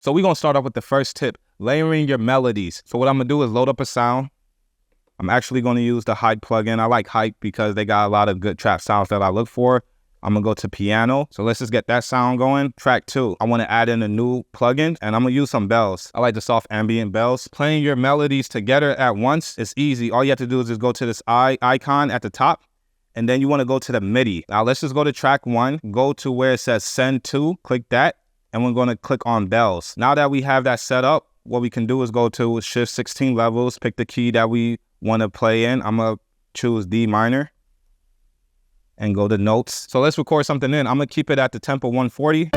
So we're gonna start off with the first tip, layering your melodies. So what I'm gonna do is load up a sound. I'm actually gonna use the Hype plugin. I like Hype because they got a lot of good trap sounds that I look for. I'm gonna go to piano. So let's just get that sound going. Track 2, I wanna add in a new plugin and I'm gonna use some bells. I like the soft ambient bells. Playing your melodies together at once is easy. All you have to do is just go to this icon at the top and then you wanna go to the MIDI. Now let's just go to track 1, go to where it says send to, click that, and we're gonna click on bells. Now that we have that set up, what we can do is go to shift 16 levels, pick the key that we wanna play in. I'm gonna choose D minor and go to notes. So let's record something in. I'm gonna keep it at the tempo 140.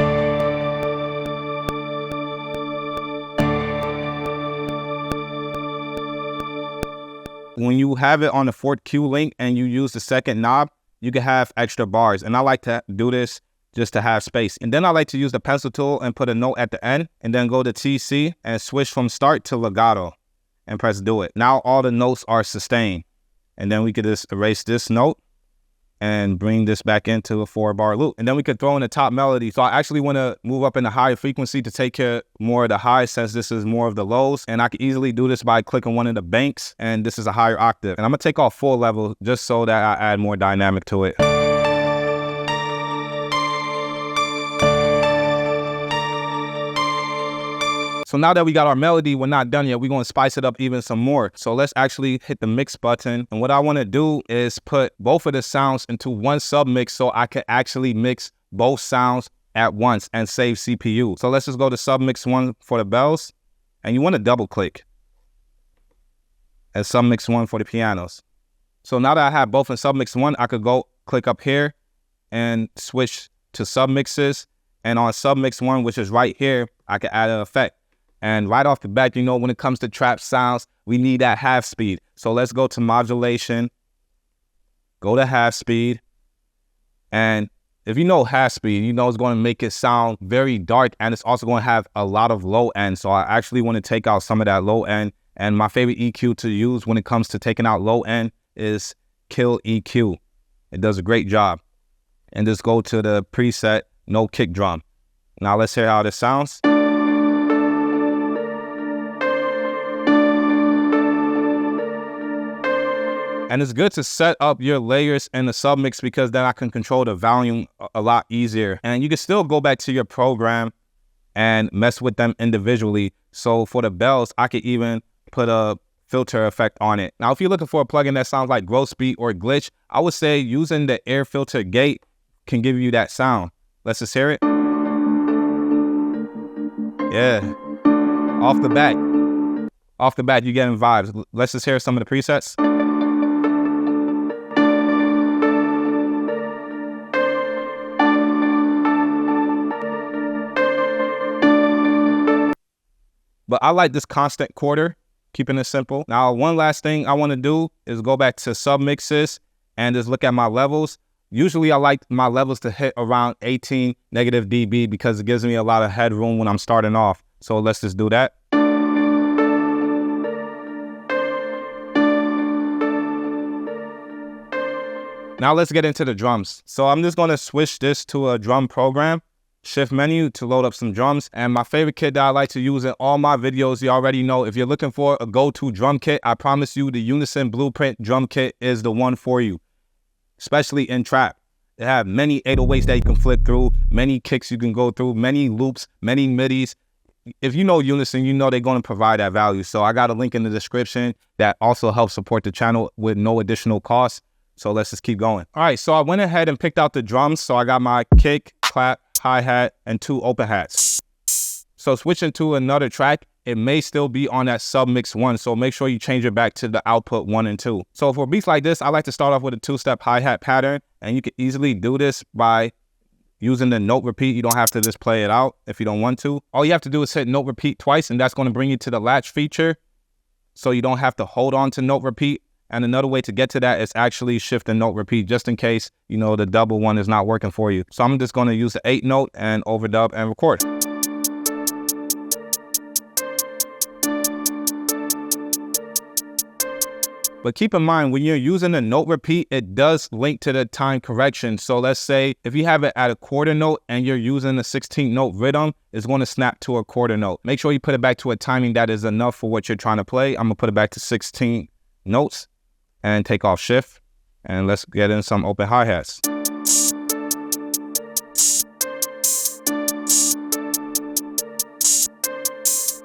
When you have it on the 4th Q link and you use the 2nd knob, you can have extra bars. And I like to do this just to have space. And then I like to use the pencil tool and put a note at the end and then go to TC and switch from start to legato and press do it. Now all the notes are sustained. And then we could just erase this note and bring this back into a 4-bar loop. And then we could throw in the top melody. So I actually want to move up in the higher frequency to take care more of the highs since this is more of the lows. And I can easily do this by clicking one of the banks. And this is a higher octave. And I'm going to take off full level just so that I add more dynamic to it. So now that we got our melody, we're not done yet. We're gonna spice it up even some more. So let's actually hit the mix button. And what I wanna do is put both of the sounds into one submix so I can actually mix both sounds at once and save CPU. So let's just go to submix 1 for the bells. And you wanna double click. And submix 1 for the pianos. So now that I have both in submix 1, I could go click up here and switch to submixes. And on submix 1, which is right here, I can add an effect. And right off the bat, you know, when it comes to trap sounds, we need that half speed. So let's go to modulation, go to half speed. And if you know half speed, you know it's going to make it sound very dark and it's also going to have a lot of low end. So I actually want to take out some of that low end. And my favorite EQ to use when it comes to taking out low end is Kill EQ. It does a great job. And just go to the preset, no kick drum. Now let's hear how this sounds. And it's good to set up your layers in the submix because then I can control the volume a lot easier. And you can still go back to your program and mess with them individually. So for the bells, I could even put a filter effect on it. Now, if you're looking for a plugin that sounds like gross beat or glitch, I would say using the air filter gate can give you that sound. Let's just hear it. Yeah, off the bat, you're getting vibes. Let's just hear some of the presets. But I like this constant quarter, keeping it simple. Now, one last thing I want to do is go back to submixes and just look at my levels. Usually I like my levels to hit around 18 negative dB because it gives me a lot of headroom when I'm starting off. So let's just do that. Now let's get into the drums. So I'm just going to switch this to a drum program. Shift menu to load up some drums. And my favorite kit that I like to use in all my videos, you already know, if you're looking for a go-to drum kit, I promise you the Unison Blueprint drum kit is the one for you, especially in trap. They have many 808s that you can flip through, many kicks you can go through, many loops, many midis. If you know Unison, you know they're going to provide that value. So I got a link in the description that also helps support the channel with no additional cost. So let's just keep going. All right, so I went ahead and picked out the drums. So I got my kick, clap, hi-hat, and 2 open hats. So switching to another track, it may still be on that submix 1, so make sure you change it back to the output 1 and 2. So for beats like this, I like to start off with a 2-step hi-hat pattern, and you can easily do this by using the note repeat. You don't have to just play it out if you don't want to. All you have to do is hit note repeat twice, and that's going to bring you to the latch feature, so you don't have to hold on to note repeat. And another way to get to that is actually shift and note repeat just in case, you know, the double one is not working for you. So I'm just going to use the 8 note and overdub and record. But keep in mind, when you're using a note repeat, it does link to the time correction. So let's say if you have it at a quarter note and you're using a 16th note rhythm, it's going to snap to a quarter note. Make sure you put it back to a timing that is enough for what you're trying to play. I'm going to put it back to 16 notes and take off shift. And let's get in some open hi-hats.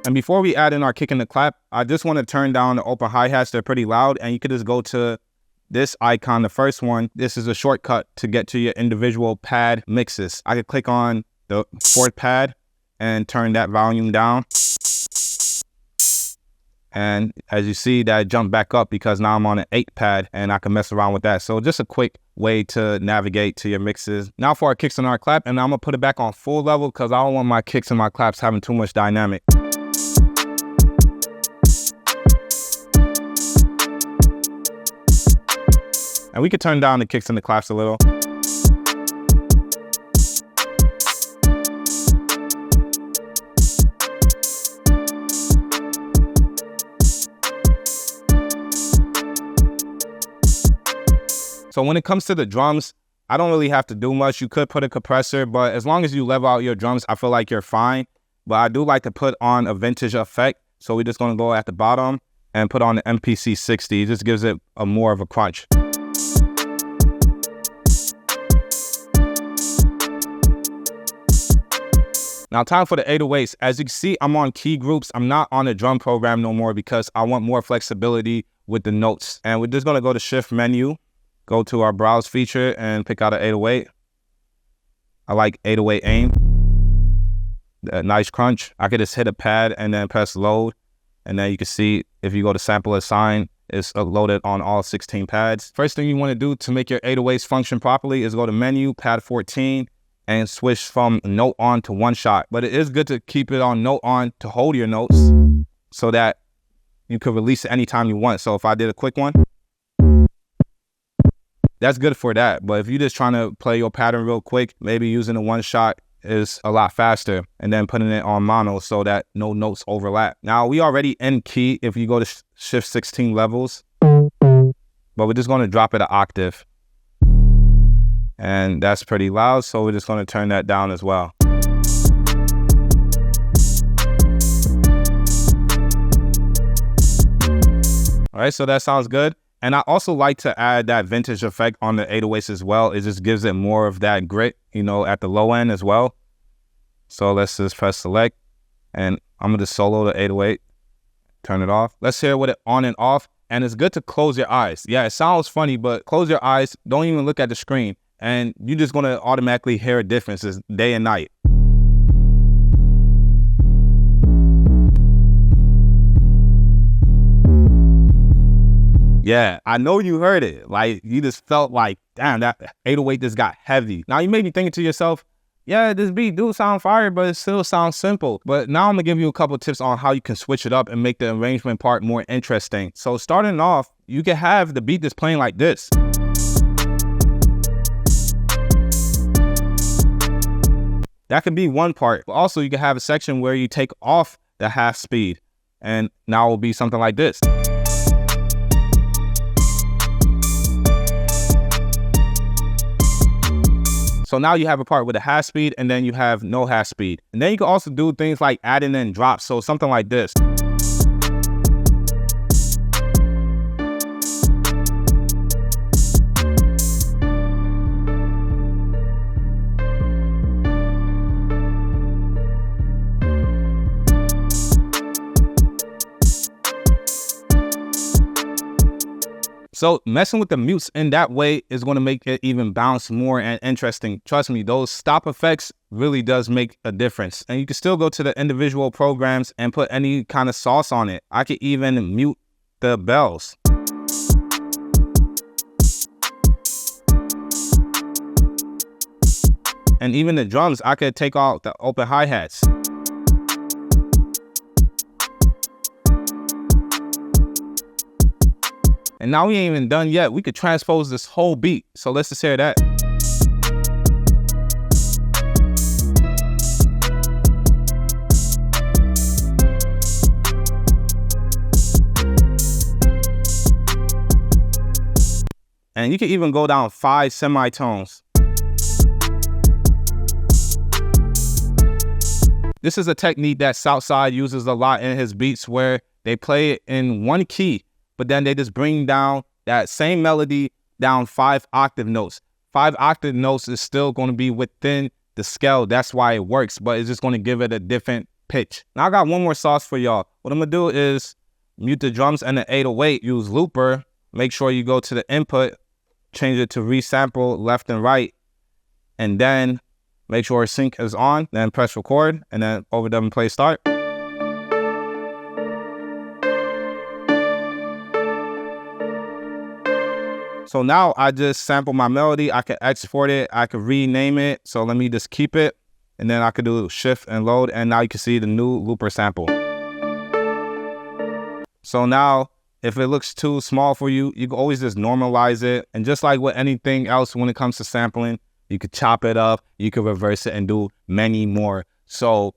And before we add in our kick and the clap, I just want to turn down the open hi-hats. They're pretty loud, and you could just go to this icon, the first one. This is a shortcut to get to your individual pad mixes. I could click on the 4th pad and turn that volume down. And as you see, that jumped back up because now I'm on an 8th pad and I can mess around with that. So just a quick way to navigate to your mixes. Now for our kicks and our clap, and I'm gonna put it back on full level because I don't want my kicks and my claps having too much dynamic. And we could turn down the kicks and the claps a little. So when it comes to the drums, I don't really have to do much. You could put a compressor, but as long as you level out your drums, I feel like you're fine. But I do like to put on a vintage effect. So we're just gonna go at the bottom and put on the MPC 60. It just gives it a more of a crunch. Now time for the 808s. As you can see, I'm on key groups. I'm not on the drum program no more because I want more flexibility with the notes. And we're just gonna go to shift menu, go to our browse feature and pick out an 808. I like 808 aim. A nice crunch. I could just hit a pad and then press load. And then you can see if you go to sample assign, it's loaded on all 16 pads. First thing you wanna do to make your 808s function properly is go to menu, pad 14, and switch from note on to one shot. But it is good to keep it on note on to hold your notes so that you can release it anytime you want. So if I did a quick one, that's good for that. But if you're just trying to play your pattern real quick, maybe using a one shot is a lot faster, and then putting it on mono so that no notes overlap. Now we already in key if you go to shift 16 levels, but we're just gonna drop it an octave. And that's pretty loud, so we're just gonna turn that down as well. All right, so that sounds good. And I also like to add that vintage effect on the 808s as well. It just gives it more of that grit, you know, at the low end as well. So let's just press select, and I'm gonna just solo the 808, turn it off. Let's hear what it on and off. And it's good to close your eyes. Yeah, it sounds funny, but close your eyes, don't even look at the screen. And you're just gonna automatically hear differences day and night. Yeah, I know you heard it. Like, you just felt like, damn, that 808 just got heavy. Now you may be thinking to yourself, yeah, this beat do sound fire, but it still sounds simple. But now I'm gonna give you a couple of tips on how you can switch it up and make the arrangement part more interesting. So starting off, you can have the beat that's playing like this. That can be one part, but also you can have a section where you take off the half speed, and now it will be something like this. So now you have a part with a half speed, and then you have no half speed. And then you can also do things like adding in drops, so something like this. So messing with the mutes in that way is going to make it even bounce more and interesting. Trust me, those stop effects really does make a difference. And you can still go to the individual programs and put any kind of sauce on it. I could even mute the bells. And even the drums, I could take out the open hi-hats. And now we ain't even done yet. We could transpose this whole beat. So let's just hear that. And you can even go down 5 semitones. This is a technique that Southside uses a lot in his beats, where they play it in one key, but then they just bring down that same melody down 5 octave notes. 5 octave notes is still going to be within the scale. That's why it works, but it's just going to give it a different pitch. Now I got one more sauce for y'all. What I'm going to do is mute the drums and the 808, use looper. Make sure you go to the input, change it to resample left and right, and then make sure sync is on, then press record, and then overdub and play start. So now I just sample my melody. I can export it, I can rename it. So let me just keep it, and then I could do shift and load, and now you can see the new looper sample. So now, if it looks too small for you, you can always just normalize it. And just like with anything else when it comes to sampling, you could chop it up, you could reverse it, and do many more. So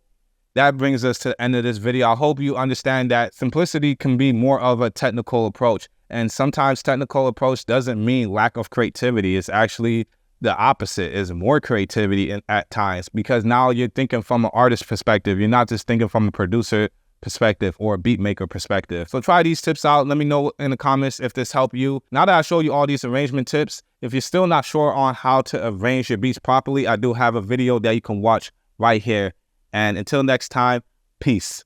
that brings us to the end of this video. I hope you understand that simplicity can be more of a technical approach. And sometimes technical approach doesn't mean lack of creativity. It's actually the opposite, is more creativity at times, because now you're thinking from an artist perspective. You're not just thinking from a producer perspective or a beat maker perspective. So try these tips out. Let me know in the comments if this helped you. Now that I showed you all these arrangement tips, if you're still not sure on how to arrange your beats properly, I do have a video that you can watch right here. And until next time, peace.